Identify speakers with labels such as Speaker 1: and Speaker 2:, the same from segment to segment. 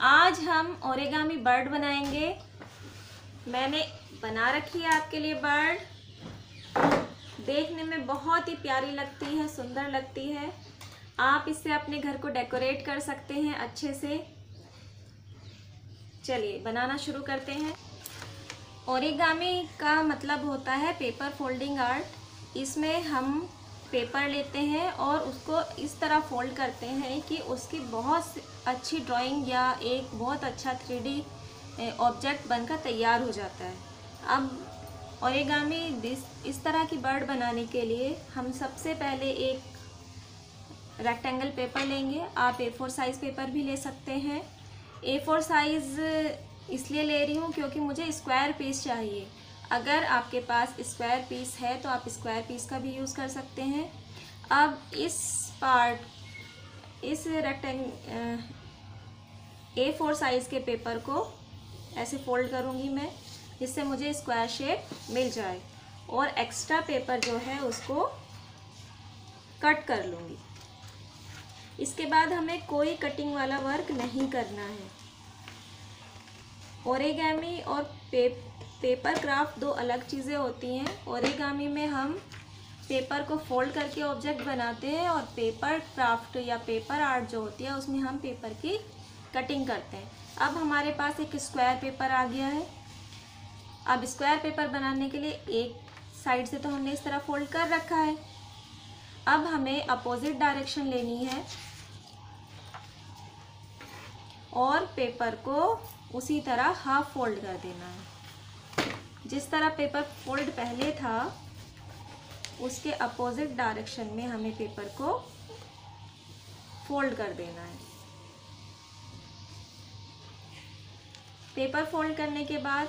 Speaker 1: आज हम origami bird बनाएंगे। मैंने बना रखी है आपके लिए बर्ड। देखने में बहुत ही प्यारी लगती है, सुंदर लगती है। आप इससे अपने घर को डेकोरेट कर सकते हैं अच्छे से। चलिए बनाना शुरू करते हैं। ओरिगामी का मतलब होता है पेपर फोल्डिंग आर्ट। इसमें हम पेपर लेते हैं और उसको इस तरह फोल्ड करते हैं कि उसकी बहुत अच्छी ड्राइंग या एक बहुत अच्छा 3D ऑब्जेक्ट बनकर तैयार हो जाता है। अब ओरिगामी इस तरह की बर्ड बनाने के लिए हम सबसे पहले एक रेक्टेंगल पेपर लेंगे। आप A4 साइज़ पेपर भी ले सकते हैं। A4 साइज़ इसलिए ले रही हूँ क्योंकि मुझे स्क्वायर पीस चाहिए। अगर आपके पास स्क्वायर पीस है तो आप स्क्वायर पीस का भी यूज़ कर सकते हैं। अब इस A4 साइज़ के पेपर को ऐसे फोल्ड करूँगी मैं, जिससे मुझे स्क्वायर शेप मिल जाए, और एक्स्ट्रा पेपर जो है उसको कट कर लूँगी। इसके बाद हमें कोई कटिंग वाला वर्क नहीं करना है। ओरिगामी और पेपर क्राफ्ट दो अलग चीज़ें होती हैं। ओरिगामी में हम पेपर को फोल्ड करके ऑब्जेक्ट बनाते हैं, और पेपर क्राफ्ट या पेपर आर्ट जो होती है उसमें हम पेपर की कटिंग करते हैं। अब हमारे पास एक स्क्वायर पेपर आ गया है। अब स्क्वायर पेपर बनाने के लिए एक साइड से तो हमने इस तरह फोल्ड कर रखा है। अब हमें अपोजिट डायरेक्शन लेनी है और पेपर को उसी तरह हाफ फोल्ड कर देना है। जिस तरह पेपर फोल्ड पहले था उसके अपोजिट डायरेक्शन में हमें पेपर को फोल्ड कर देना है। पेपर फोल्ड करने के बाद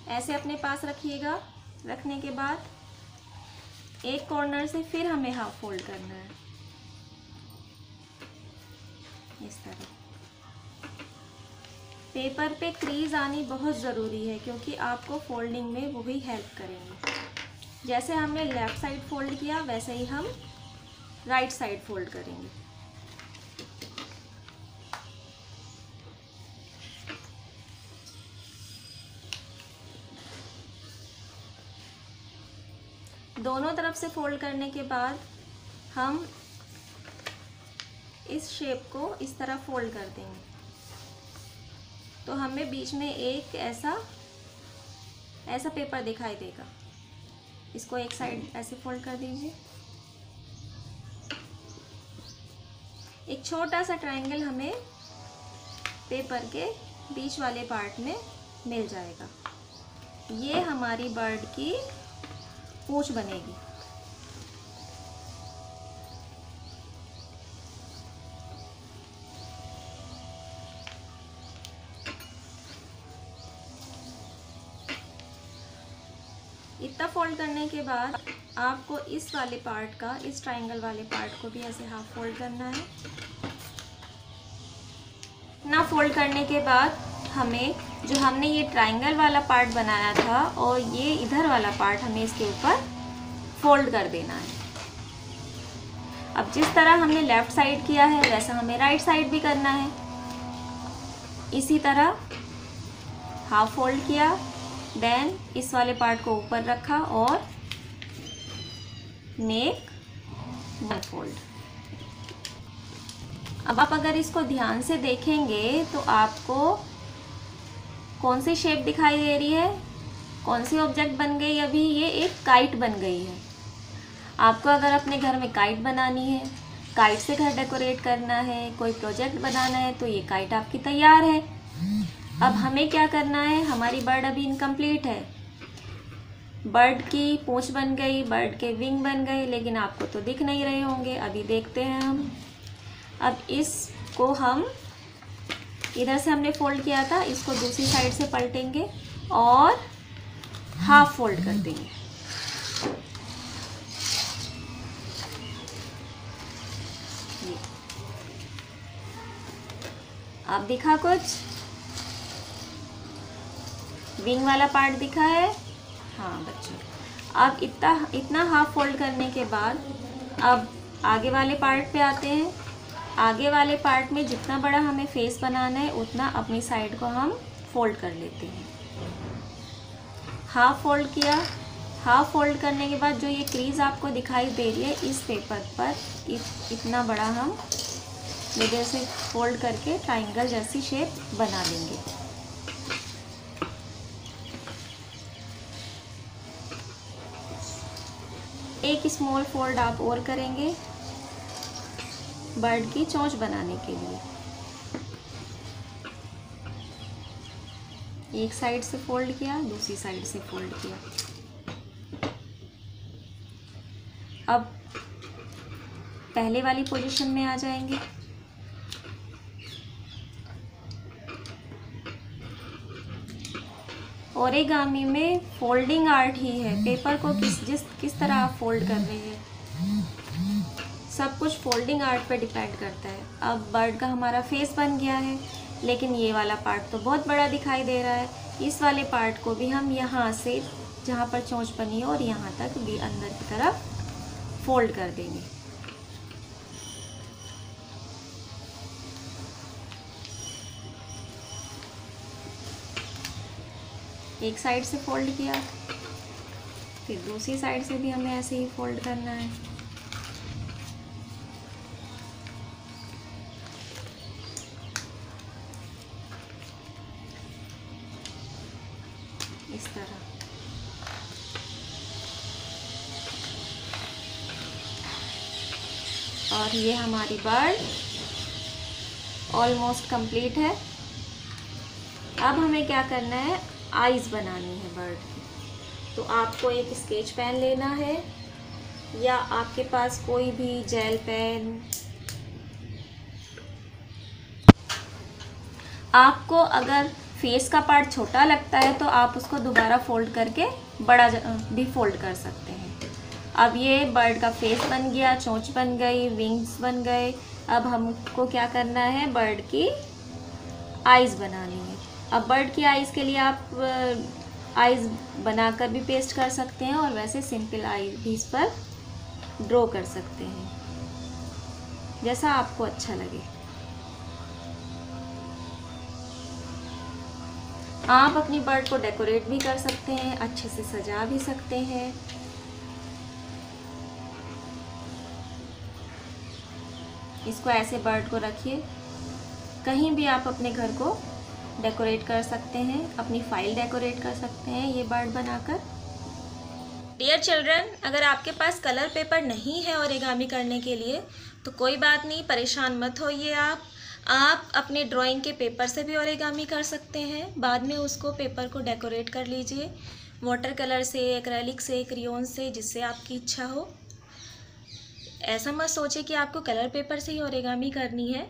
Speaker 1: ऐसे अपने पास रखिएगा। रखने के बाद एक कॉर्नर से फिर हमें हाफ फोल्ड करना है, इस तरह। पेपर पे क्रीज आनी बहुत ज़रूरी है क्योंकि आपको फोल्डिंग में वो भी हेल्प करेंगे। जैसे हमने लेफ़्ट साइड फोल्ड किया वैसे ही हम राइट साइड फोल्ड करेंगे। दोनों तरफ से फोल्ड करने के बाद हम इस शेप को इस तरह फोल्ड कर देंगे, तो हमें बीच में एक ऐसा पेपर दिखाई देगा। इसको एक साइड ऐसे फोल्ड कर दीजिए। एक छोटा सा ट्रायंगल हमें पेपर के बीच वाले पार्ट में मिल जाएगा। ये हमारी बर्ड की पूंछ बनेगी। इतना फोल्ड करने के बाद आपको इस वाले पार्ट का, इस ट्रायंगल वाले पार्ट को भी ऐसे हाफ फोल्ड करना है। ना फोल्ड करने के बाद हमें जो हमने ये ट्रायंगल वाला पार्ट बनाया था और ये इधर वाला पार्ट हमें इसके ऊपर फोल्ड कर देना है। अब जिस तरह हमने लेफ़्ट साइड किया है वैसा हमें राइट साइड भी करना है। इसी तरह हाफ फोल्ड किया, देन इस वाले पार्ट को ऊपर रखा और मेक वन फोल्ड। अब आप अगर इसको ध्यान से देखेंगे तो आपको कौन सी शेप दिखाई दे रही है, कौन सी ऑब्जेक्ट बन गई। अभी ये एक काइट बन गई है। आपको अगर अपने घर में काइट बनानी है, काइट से घर डेकोरेट करना है, कोई प्रोजेक्ट बनाना है, तो ये काइट आपकी तैयार है। अब हमें क्या करना है, हमारी बर्ड अभी इनकम्प्लीट है। बर्ड की पूंछ बन गई, बर्ड के विंग बन गए, लेकिन आपको तो दिख नहीं रहे होंगे। अभी देखते हैं हम। अब इसको हम इधर से हमने फोल्ड किया था, इसको दूसरी साइड से पलटेंगे और हाफ फोल्ड कर देंगे। अब दिखा कुछ विंग वाला पार्ट दिखा है। हाँ बच्चों, अब इतना हाफ फोल्ड करने के बाद अब आगे वाले पार्ट पे आते हैं। आगे वाले पार्ट में जितना बड़ा हमें फेस बनाना है उतना अपनी साइड को हम फोल्ड कर लेते हैं। हाफ फोल्ड किया। हाफ फोल्ड करने के बाद जो ये क्रीज आपको दिखाई दे रही है इस पेपर पर इतना बड़ा हम इधर से फोल्ड करके ट्रायंगल जैसी शेप बना लेंगे। एक स्मॉल फोल्ड आप और करेंगे बर्ड की चोंच बनाने के लिए। एक साइड से फोल्ड किया, दूसरी साइड से फोल्ड किया। अब पहले वाली पोजीशन में आ जाएंगे। ओरिगामी में फोल्डिंग आर्ट ही है। पेपर को किस तरह आप फोल्ड कर रहे हैं, सब कुछ फोल्डिंग आर्ट पे डिपेंड करता है। अब बर्ड का हमारा फेस बन गया है, लेकिन ये वाला पार्ट तो बहुत बड़ा दिखाई दे रहा है। इस वाले पार्ट को भी हम यहाँ से जहाँ पर चोंच बनी है और यहाँ तक भी अंदर की तरफ फोल्ड कर देंगे। एक साइड से फोल्ड किया, फिर दूसरी साइड से भी हमें ऐसे ही फोल्ड करना है। इस तरह और ये हमारी बर्ड ऑलमोस्ट कंप्लीट है। अब हमें क्या करना है, आईज बनानी है बर्ड की। तो आपको एक स्केच पेन लेना है या आपके पास कोई भी जेल पेन। आपको अगर फेस का पार्ट छोटा लगता है तो आप उसको दोबारा फोल्ड करके बड़ा भी फोल्ड कर सकते हैं। अब ये बर्ड का फेस बन गया, चोंच बन गई, विंग्स बन गए। अब हमको क्या करना है, बर्ड की आईज बनानी है। अब बर्ड की आईज के लिए आप आईज बनाकर भी पेस्ट कर सकते हैं और वैसे सिंपल आई भी इस पर ड्रॉ कर सकते हैं, जैसा आपको अच्छा लगे। आप अपनी बर्ड को डेकोरेट भी कर सकते हैं, अच्छे से सजा भी सकते हैं। इसको ऐसे बर्ड को रखिए, कहीं भी आप अपने घर को डेकोरेट कर सकते हैं, अपनी फाइल डेकोरेट कर सकते हैं ये बर्ड बनाकर। डियर चिल्ड्रन, अगर आपके पास कलर पेपर नहीं है ओरिगामी करने के लिए तो कोई बात नहीं, परेशान मत होइए। आप अपने ड्राइंग के पेपर से भी ओरिगामी कर सकते हैं। बाद में उसको पेपर को डेकोरेट कर लीजिए वाटर कलर से, एक्रेलिक से, क्रेयॉन से, जिससे आपकी इच्छा हो। ऐसा मत सोचे कि आपको कलर पेपर से ही ओरिगामी करनी है।